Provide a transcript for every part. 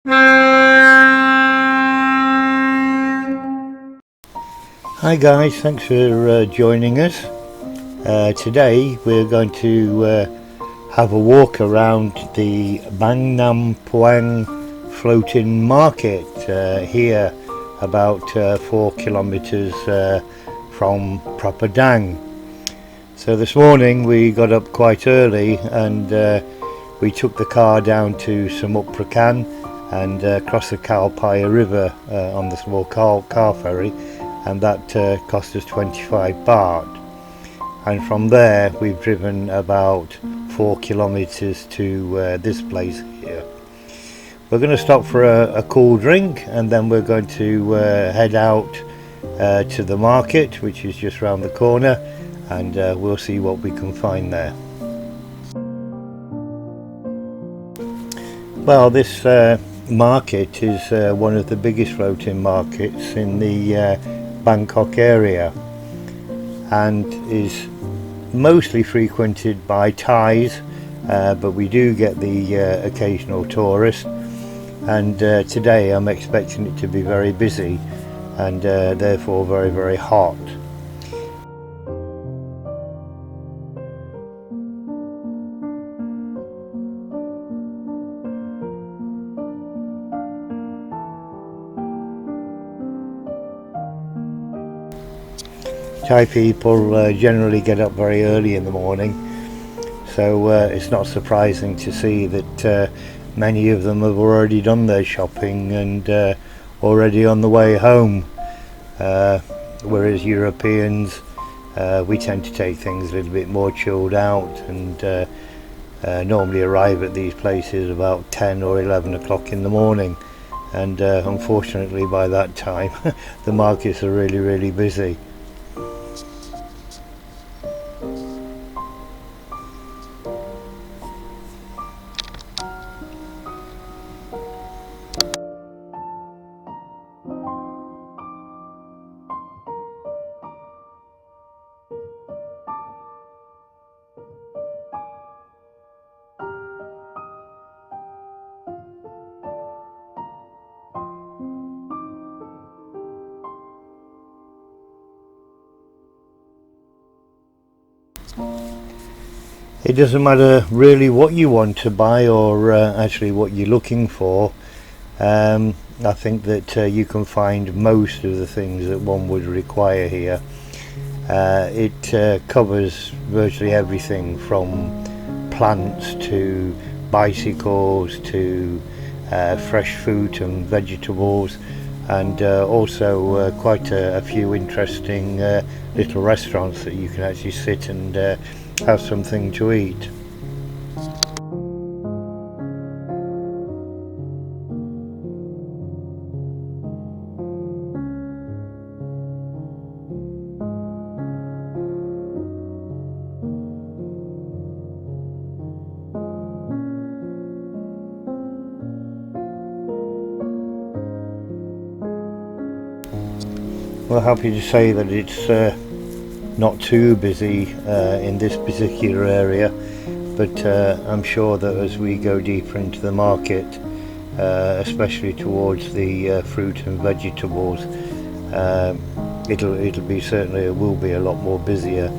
Hi guys, thanks for joining us. Today we're going to have a walk around the Bang Nam Phueng floating market here about 4 kilometers from Phra Pradaeng. So this morning we got up quite early and we took the car down to Samut Prakan and crossed the Chao Phraya River on the small car ferry, and that cost us 25 baht, and from there we've driven about 4 kilometers to this place here. We're going to stop for a cool drink, and then we're going to head out to the market, which is just round the corner, and we'll see what we can find there. Well, this market is one of the biggest floating markets in the Bangkok area, and is mostly frequented by Thais, but we do get the occasional tourist, and today I'm expecting it to be very busy and therefore very, very hot. Thai people generally get up very early in the morning, so it's not surprising to see that many of them have already done their shopping and already on the way home, whereas Europeans, we tend to take things a little bit more chilled out and normally arrive at these places about 10 or 11 o'clock in the morning, and unfortunately by that time the markets are really, really busy. It doesn't matter really what you want to buy or actually what you're looking for. I think that you can find most of the things that one would require here. It covers virtually everything from plants to bicycles to fresh fruit and vegetables, and also quite a few interesting little restaurants that you can actually sit and have something to eat. We're happy to say that it's not too busy in this particular area, but I'm sure that as we go deeper into the market, especially towards the fruit and vegetables, it'll be certainly, it will be a lot more busier.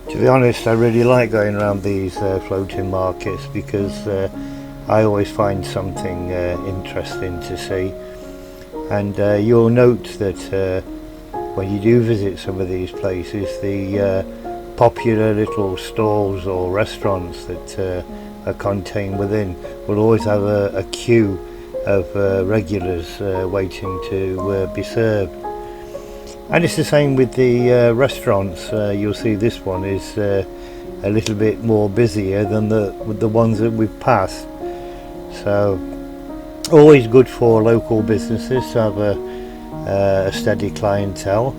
To be honest, I really like going around these floating markets because I always find something interesting to see, and you'll note that when you do visit some of these places, the popular little stalls or restaurants that are contained within will always have a queue of regulars waiting to be served. And it's the same with the restaurants. You'll see this one is a little bit more busier than the ones that we've passed. So always good for local businesses to have a steady clientele.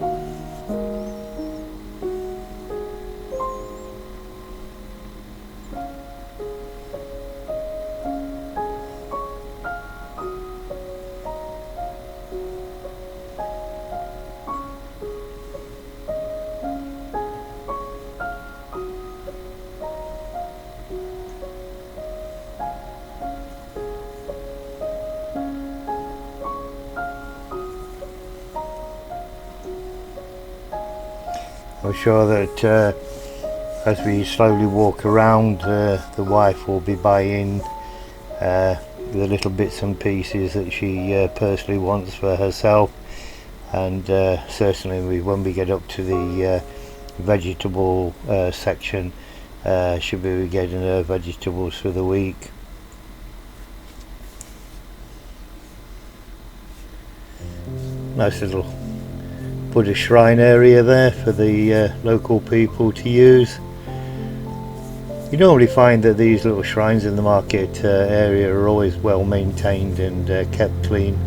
I'm sure that as we slowly walk around, the wife will be buying the little bits and pieces that she personally wants for herself, and certainly when we get up to the vegetable section, she'll be getting her vegetables for the week. Nice little Buddha shrine area there for the local people to use. You normally find that these little shrines in the market area are always well maintained and kept clean.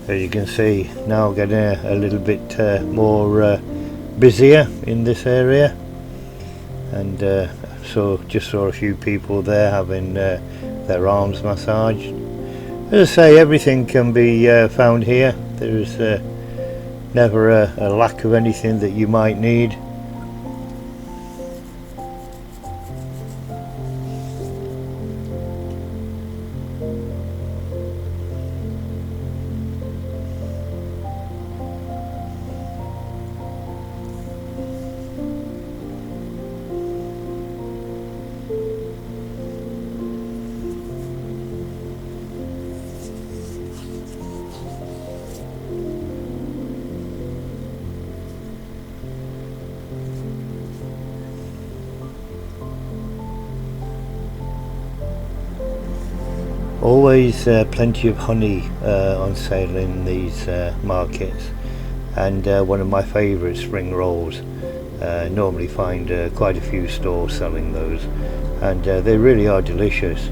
As you can see, now getting a little bit more busier in this area, and so just saw a few people there having their arms massaged. As I say, everything can be found here. There is never a lack of anything that you might need. Always plenty of honey on sale in these markets, and one of my favourite spring rolls. Normally find quite a few stores selling those, and they really are delicious.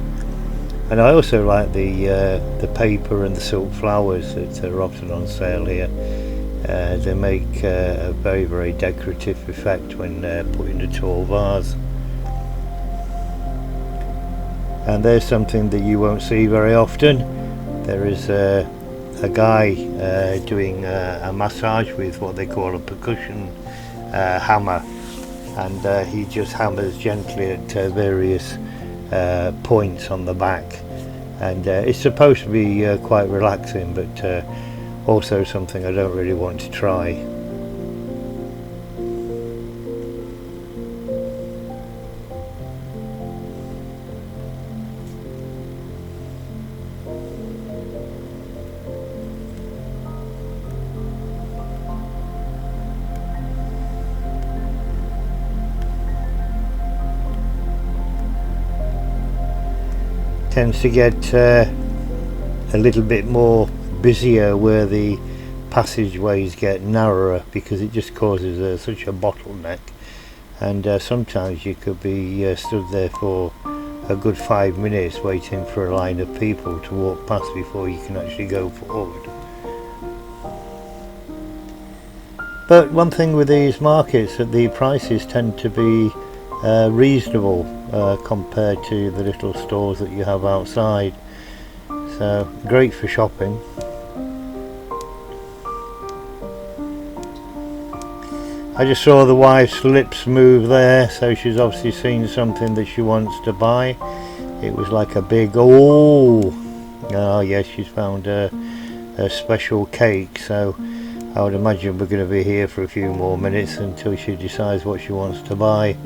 And I also like the paper and the silk flowers that are often on sale here. They make a very, very decorative effect when put in a tall vase. And there's something that you won't see very often. There is a guy doing a massage with what they call a percussion hammer, and he just hammers gently at various points on the back, and it's supposed to be quite relaxing, but also something I don't really want to try. Tends to get a little bit more busier where the passageways get narrower, because it just causes such a bottleneck, and sometimes you could be stood there for a good 5 minutes waiting for a line of people to walk past before you can actually go forward. But one thing with these markets, that the prices tend to be reasonable compared to the little stores that you have outside, so great for shopping. I just saw the wife's lips move there, so she's obviously seen something that she wants to buy. It was like a big oh yes, she's found a special cake, so I would imagine we're going to be here for a few more minutes until she decides what she wants to buy.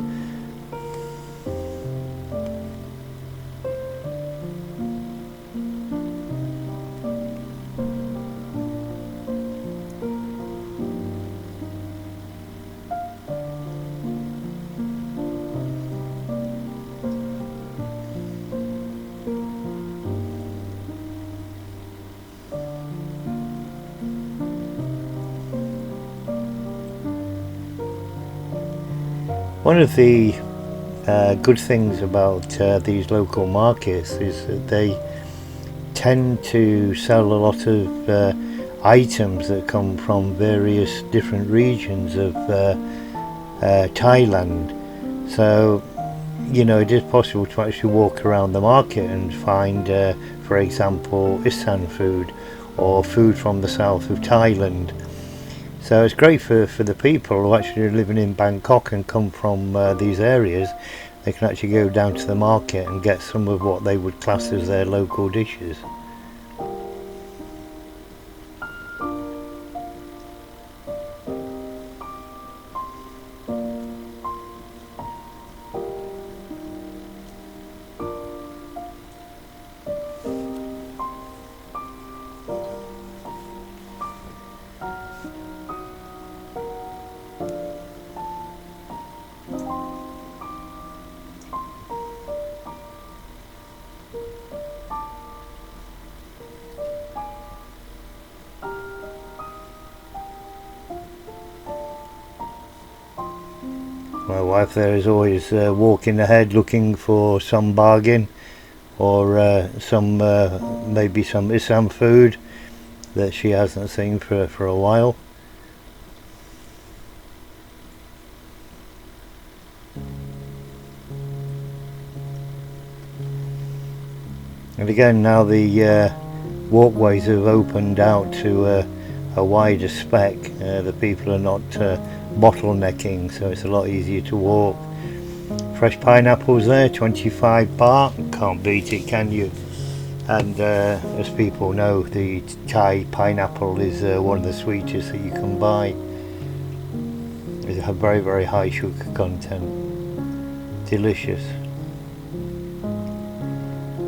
One of the good things about these local markets is that they tend to sell a lot of items that come from various different regions of Thailand. So, you know, it is possible to actually walk around the market and find, for example, Isan food or food from the south of Thailand. So it's great for the people who actually are living in Bangkok and come from these areas. They can actually go down to the market and get some of what they would class as their local dishes. My wife there is always walking ahead looking for some bargain or some maybe some Isan food that she hasn't seen for a while. And again, now the walkways have opened out to a wider spec. The people are not bottlenecking, so it's a lot easier to walk. Fresh pineapples there, 25 baht. Can't beat it, can you? And as people know, the Thai pineapple is one of the sweetest that you can buy. It has a very, very high sugar content. Delicious.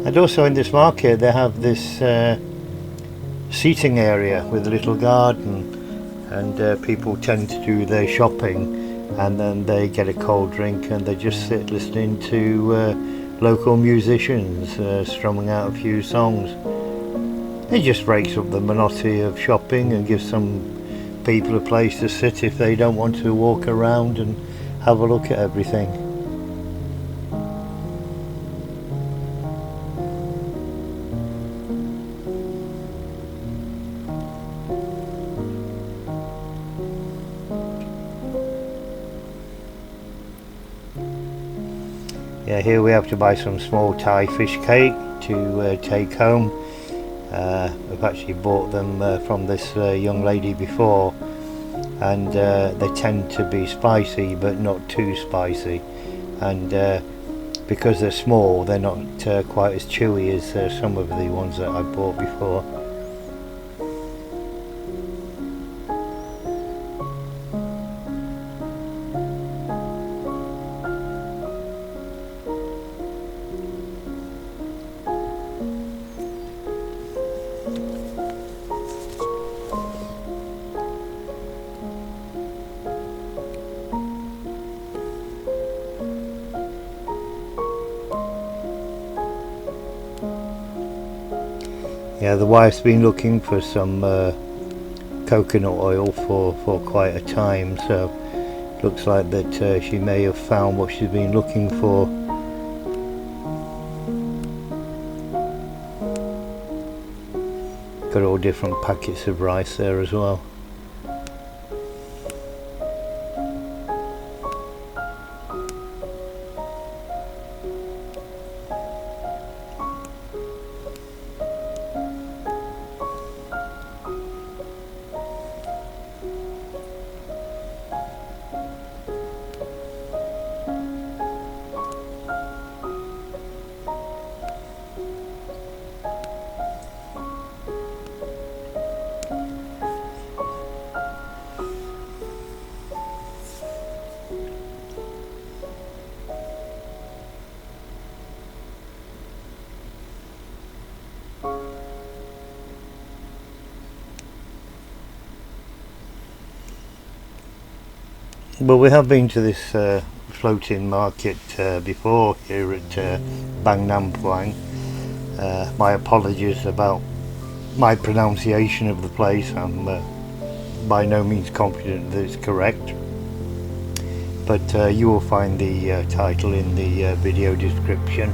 And also in this market they have this seating area with a little garden, and people tend to do their shopping and then they get a cold drink and they just sit listening to local musicians strumming out a few songs. It just breaks up the monotony of shopping and gives some people a place to sit if they don't want to walk around and have a look at everything. Yeah, here we have to buy some small Thai fish cake to take home. I've actually bought them from this young lady before, and they tend to be spicy but not too spicy, and because they're small they're not quite as chewy as some of the ones that I bought before. Yeah, the wife's been looking for some coconut oil for quite a time, so looks like that she may have found what she's been looking for. Got all different packets of rice there as well. Well, we have been to this floating market before here at Bang Nam Phueng. My apologies about my pronunciation of the place. I'm by no means confident that it's correct, but you will find the title in the video description.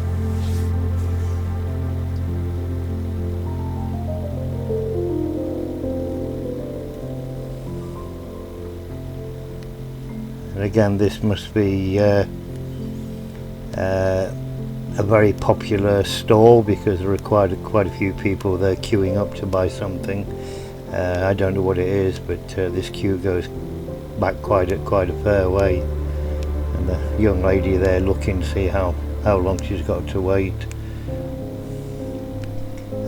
And again, this must be a very popular stall, because there are quite a few people there queuing up to buy something. I don't know what it is, but this queue goes back quite a fair way, and the young lady there looking to see how long she's got to wait.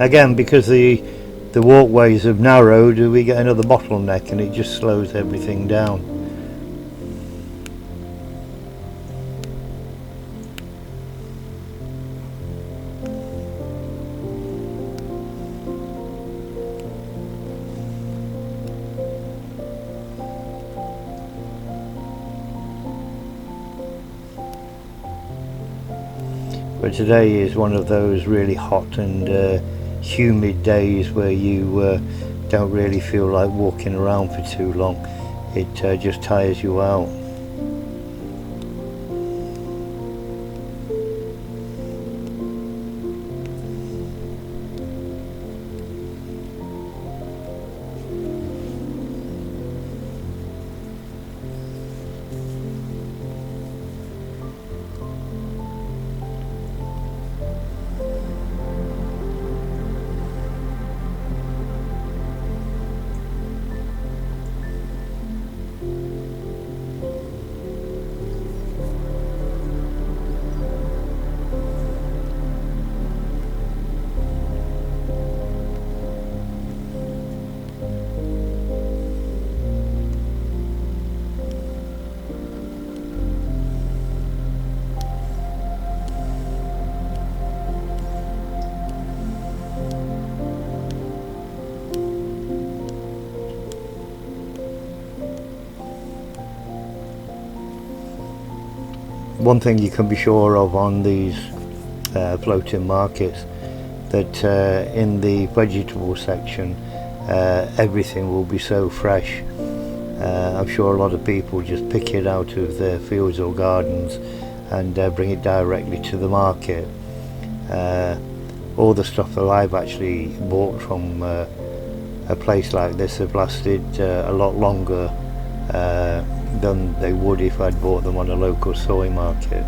Again, because the walkways have narrowed, we get another bottleneck, and it just slows everything down. But today is one of those really hot and humid days where you don't really feel like walking around for too long. It just tires you out. One thing you can be sure of on these floating markets, that in the vegetable section everything will be so fresh. I'm sure a lot of people just pick it out of their fields or gardens and bring it directly to the market. All the stuff that I've actually bought from a place like this have lasted a lot longer than they would if I'd bought them on a local soy market.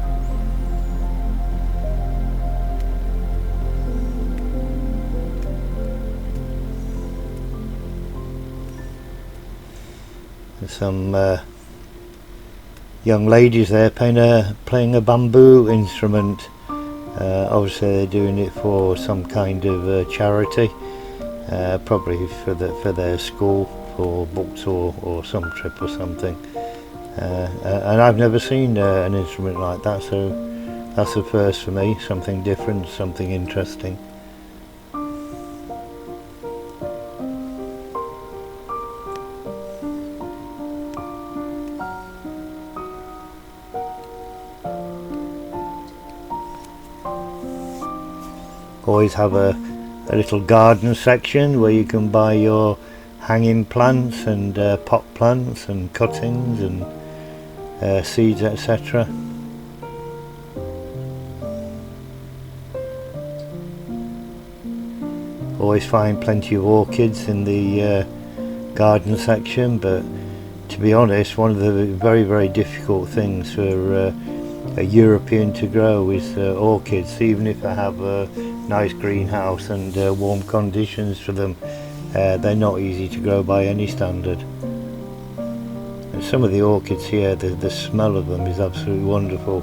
There's some young ladies there playing a bamboo instrument. Obviously they're doing it for some kind of charity, probably for their school, for books or some trip or something. And I've never seen an instrument like that, so that's a first for me. Something different, something interesting. Always have a little garden section where you can buy your hanging plants and pot plants and cuttings and seeds, etc. Always find plenty of orchids in the garden section, but to be honest, one of the very difficult things for a European to grow is orchids. Even if they have a nice greenhouse and warm conditions for them, they're not easy to grow by any standard. And some of the orchids here, the smell of them is absolutely wonderful.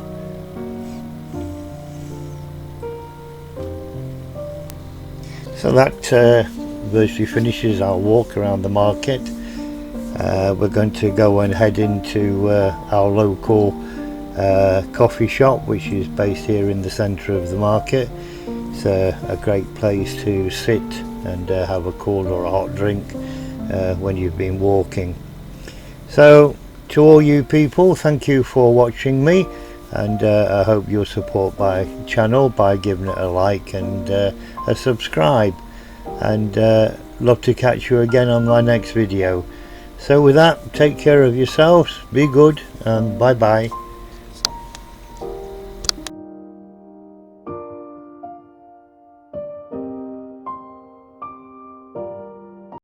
So that virtually finishes our walk around the market. We're going to go and head into our local coffee shop, which is based here in the centre of the market. It's a great place to sit and have a cool or a hot drink when you've been walking. So to all you people, thank you for watching me, and I hope you'll support my channel by giving it a like and a subscribe, and love to catch you again on my next video. So with that, take care of yourselves, be good, and bye bye.